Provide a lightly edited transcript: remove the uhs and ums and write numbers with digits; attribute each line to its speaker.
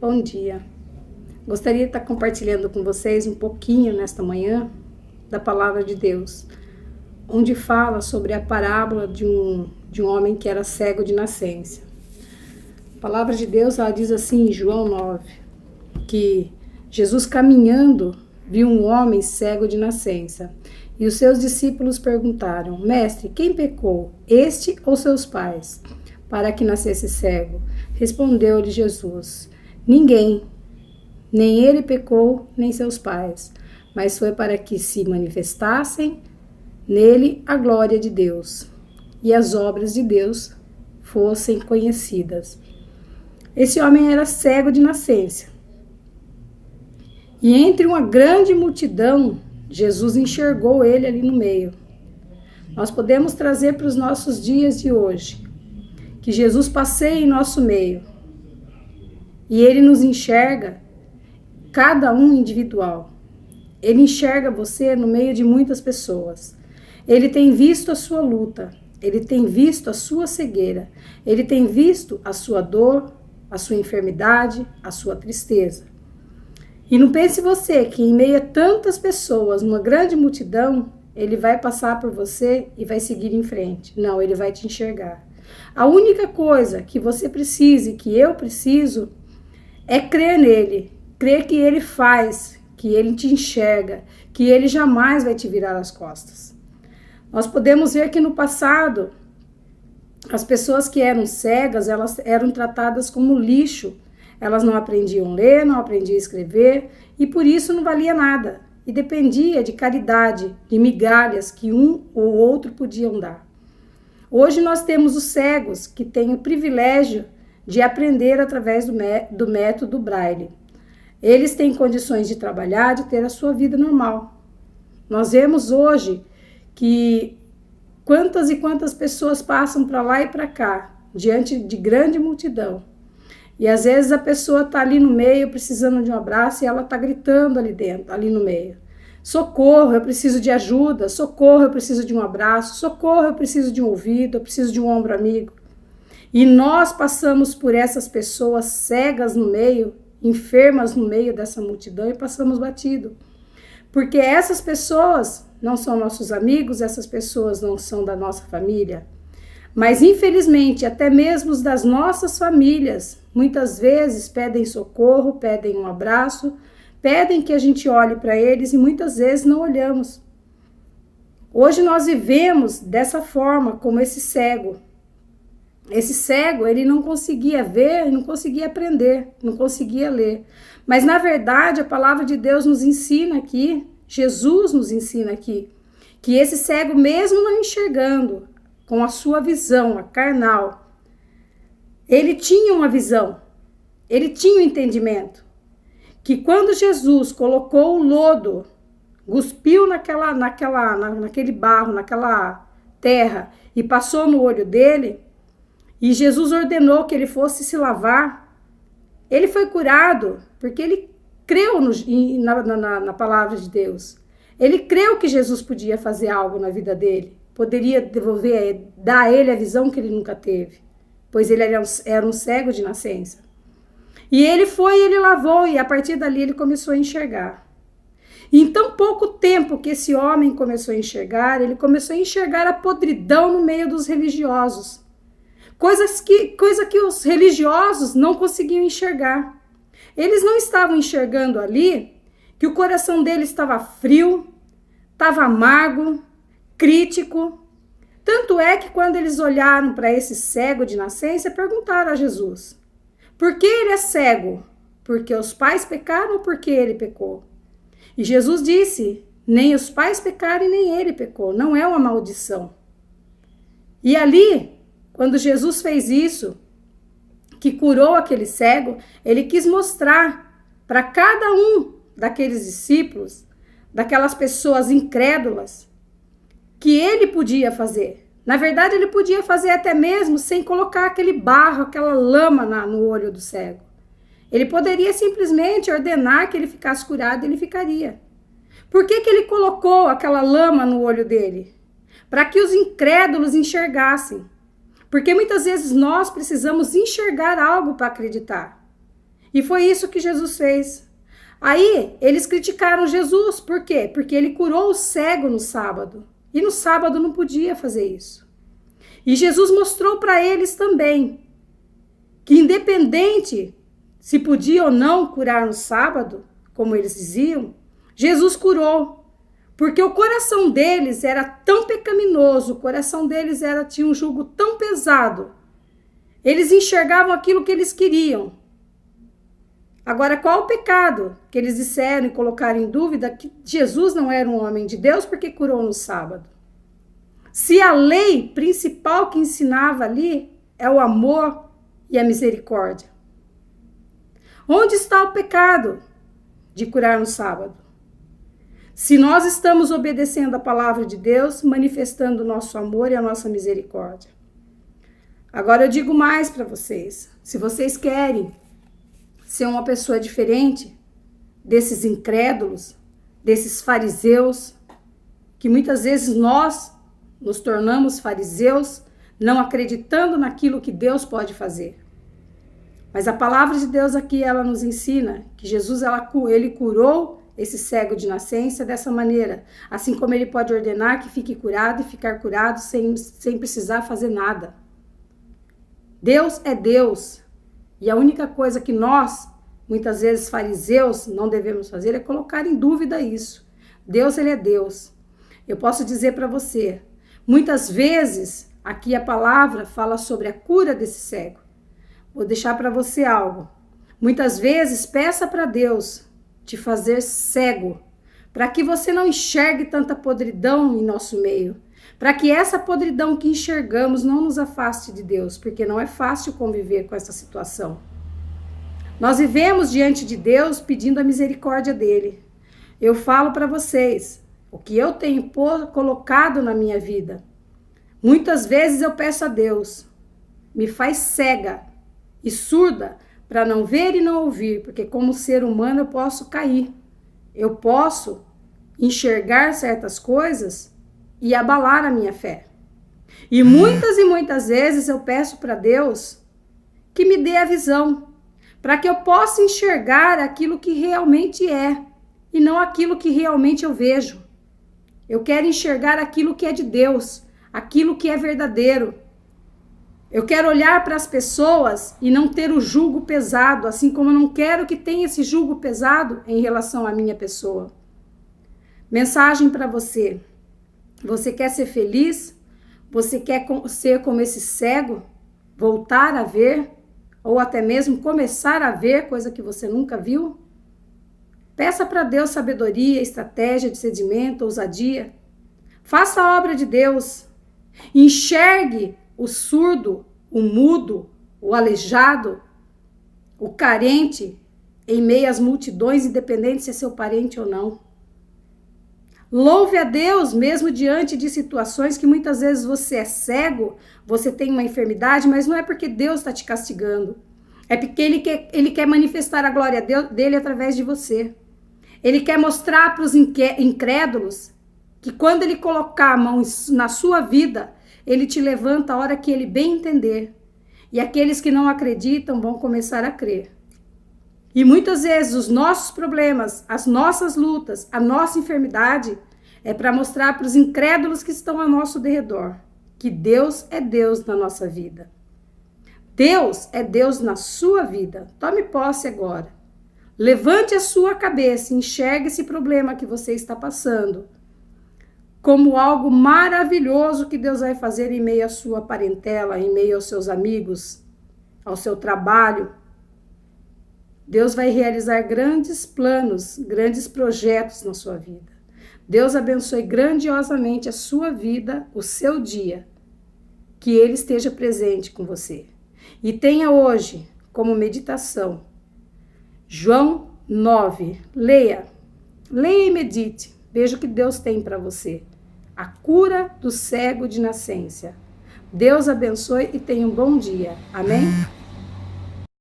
Speaker 1: Bom dia. Gostaria de estar compartilhando com vocês um pouquinho nesta manhã da palavra de Deus, onde fala sobre a parábola de um homem que era cego de nascença. A palavra de Deus, ela diz assim em João 9, que Jesus caminhando viu um homem cego de nascença. E os seus discípulos perguntaram: Mestre, quem pecou, este ou seus pais, para que nascesse cego? Respondeu-lhe Jesus: Ninguém, nem ele pecou, nem seus pais, mas foi para que se manifestassem nele a glória de Deus e as obras de Deus fossem conhecidas. Esse homem era cego de nascença. E entre uma grande multidão, Jesus enxergou ele ali no meio. Nós podemos trazer para os nossos dias de hoje que Jesus passeia em nosso meio e ele nos enxerga, cada um individual. Ele enxerga você no meio de muitas pessoas. Ele tem visto a sua luta, ele tem visto a sua cegueira, ele tem visto a sua dor, a sua enfermidade, a sua tristeza. E não pense você que em meio a tantas pessoas, numa grande multidão, ele vai passar por você e vai seguir em frente. Não, ele vai te enxergar. A única coisa que você precisa e que eu preciso é crer nele, crer que ele faz, que ele te enxerga, que ele jamais vai te virar as costas. Nós podemos ver que no passado, as pessoas que eram cegas, elas eram tratadas como lixo. Elas não aprendiam a ler, não aprendiam a escrever e por isso não valia nada. E dependia de caridade, de migalhas que um ou outro podiam dar. Hoje nós temos os cegos que têm o privilégio de aprender através do método Braille. Eles têm condições de trabalhar, de ter a sua vida normal. Nós vemos hoje que quantas e quantas pessoas passam para lá e para cá, diante de grande multidão. E às vezes a pessoa está ali no meio, precisando de um abraço, e ela está gritando ali dentro, ali no meio. Socorro, eu preciso de ajuda, socorro, eu preciso de um abraço, socorro, eu preciso de um ouvido, eu preciso de um ombro amigo. E nós passamos por essas pessoas cegas no meio, enfermas no meio dessa multidão e passamos batido. Porque essas pessoas não são nossos amigos, essas pessoas não são da nossa família. Mas, infelizmente, até mesmo os das nossas famílias, muitas vezes pedem socorro, pedem um abraço, pedem que a gente olhe para eles e muitas vezes não olhamos. Hoje nós vivemos dessa forma, como esse cego. Esse cego, ele não conseguia ver, não conseguia aprender, não conseguia ler. Mas, na verdade, a palavra de Deus nos ensina aqui, Jesus nos ensina aqui, que esse cego, mesmo não enxergando, com a sua visão, a carnal, ele tinha uma visão, ele tinha um entendimento, que quando Jesus colocou o lodo, cuspiu naquele barro, naquela terra, e passou no olho dele, e Jesus ordenou que ele fosse se lavar, ele foi curado, porque ele creu na palavra de Deus. Ele creu que Jesus podia fazer algo na vida dele, poderia dar a ele a visão que ele nunca teve, pois ele era um cego de nascença. E ele foi, ele lavou, e a partir dali ele começou a enxergar. E em tão pouco tempo que esse homem começou a enxergar, ele começou a enxergar a podridão no meio dos religiosos. Coisa que os religiosos não conseguiam enxergar. Eles não estavam enxergando ali que o coração dele estava frio, estava amargo, crítico. Tanto é que quando eles olharam para esse cego de nascença, perguntaram a Jesus: por que ele é cego? Porque os pais pecaram ou porque ele pecou? E Jesus disse: nem os pais pecaram e nem ele pecou, não é uma maldição. E ali, quando Jesus fez isso, que curou aquele cego, ele quis mostrar para cada um daqueles discípulos, daquelas pessoas incrédulas, que ele podia fazer. Na verdade, ele podia fazer até mesmo sem colocar aquele barro, aquela lama no olho do cego. Ele poderia simplesmente ordenar que ele ficasse curado e ele ficaria. Por que ele colocou aquela lama no olho dele? Para que os incrédulos enxergassem. Porque muitas vezes nós precisamos enxergar algo para acreditar. E foi isso que Jesus fez. Aí, eles criticaram Jesus. Por quê? Porque ele curou o cego no sábado. E no sábado não podia fazer isso. E Jesus mostrou para eles também que independente se podia ou não curar no sábado, como eles diziam, Jesus curou. Porque o coração deles era tão pecaminoso, o coração deles tinha um jugo tão pesado. Eles enxergavam aquilo que eles queriam. Agora, qual o pecado que eles disseram e colocaram em dúvida que Jesus não era um homem de Deus porque curou no sábado? Se a lei principal que ensinava ali é o amor e a misericórdia. Onde está o pecado de curar no sábado? Se nós estamos obedecendo a palavra de Deus, manifestando o nosso amor e a nossa misericórdia. Agora eu digo mais para vocês. Se vocês querem ser uma pessoa diferente desses incrédulos, desses fariseus, que muitas vezes nós nos tornamos fariseus, não acreditando naquilo que Deus pode fazer. Mas a palavra de Deus aqui, ela nos ensina que Jesus, ele curou esse cego de nascença dessa maneira, assim como ele pode ordenar que fique curado e ficar curado sem precisar fazer nada. Deus é Deus. E a única coisa que nós, muitas vezes fariseus, não devemos fazer é colocar em dúvida isso. Deus, ele é Deus. Eu posso dizer para você, muitas vezes, aqui a palavra fala sobre a cura desse cego. Vou deixar para você algo. Muitas vezes, peça para Deus te fazer cego, para que você não enxergue tanta podridão em nosso meio, para que essa podridão que enxergamos não nos afaste de Deus, porque não é fácil conviver com essa situação. Nós vivemos diante de Deus pedindo a misericórdia dele. Eu falo para vocês, o que eu tenho colocado na minha vida. Muitas vezes eu peço a Deus, me faz cega e surda para não ver e não ouvir, porque como ser humano eu posso cair. Eu posso enxergar certas coisas e abalar a minha fé. E muitas vezes eu peço para Deus que me dê a visão, para que eu possa enxergar aquilo que realmente é e não aquilo que realmente eu vejo. Eu quero enxergar aquilo que é de Deus, aquilo que é verdadeiro. Eu quero olhar para as pessoas e não ter o jugo pesado, assim como eu não quero que tenha esse jugo pesado em relação à minha pessoa. Mensagem para você. Você quer ser feliz? Você quer ser como esse cego? Voltar a ver? Ou até mesmo começar a ver coisa que você nunca viu? Peça para Deus sabedoria, estratégia, discernimento, ousadia. Faça a obra de Deus. Enxergue o surdo, o mudo, o aleijado, o carente em meio às multidões, independente se é seu parente ou não. Louve a Deus mesmo diante de situações que muitas vezes você é cego, você tem uma enfermidade, mas não é porque Deus está te castigando. É porque Ele quer manifestar a glória dele através de você. Ele quer mostrar para os incrédulos que quando Ele colocar a mão na sua vida, Ele te levanta a hora que Ele bem entender. E aqueles que não acreditam vão começar a crer. E muitas vezes os nossos problemas, as nossas lutas, a nossa enfermidade é para mostrar para os incrédulos que estão ao nosso derredor que Deus é Deus na nossa vida. Deus é Deus na sua vida. Tome posse agora. Levante a sua cabeça e enxergue esse problema que você está passando como algo maravilhoso que Deus vai fazer em meio à sua parentela, em meio aos seus amigos, ao seu trabalho. Deus vai realizar grandes planos, grandes projetos na sua vida. Deus abençoe grandiosamente a sua vida, o seu dia. Que Ele esteja presente com você. E tenha hoje como meditação João 9. Leia e medite. Veja o que Deus tem para você. A cura do cego de nascença. Deus abençoe e tenha um bom dia. Amém?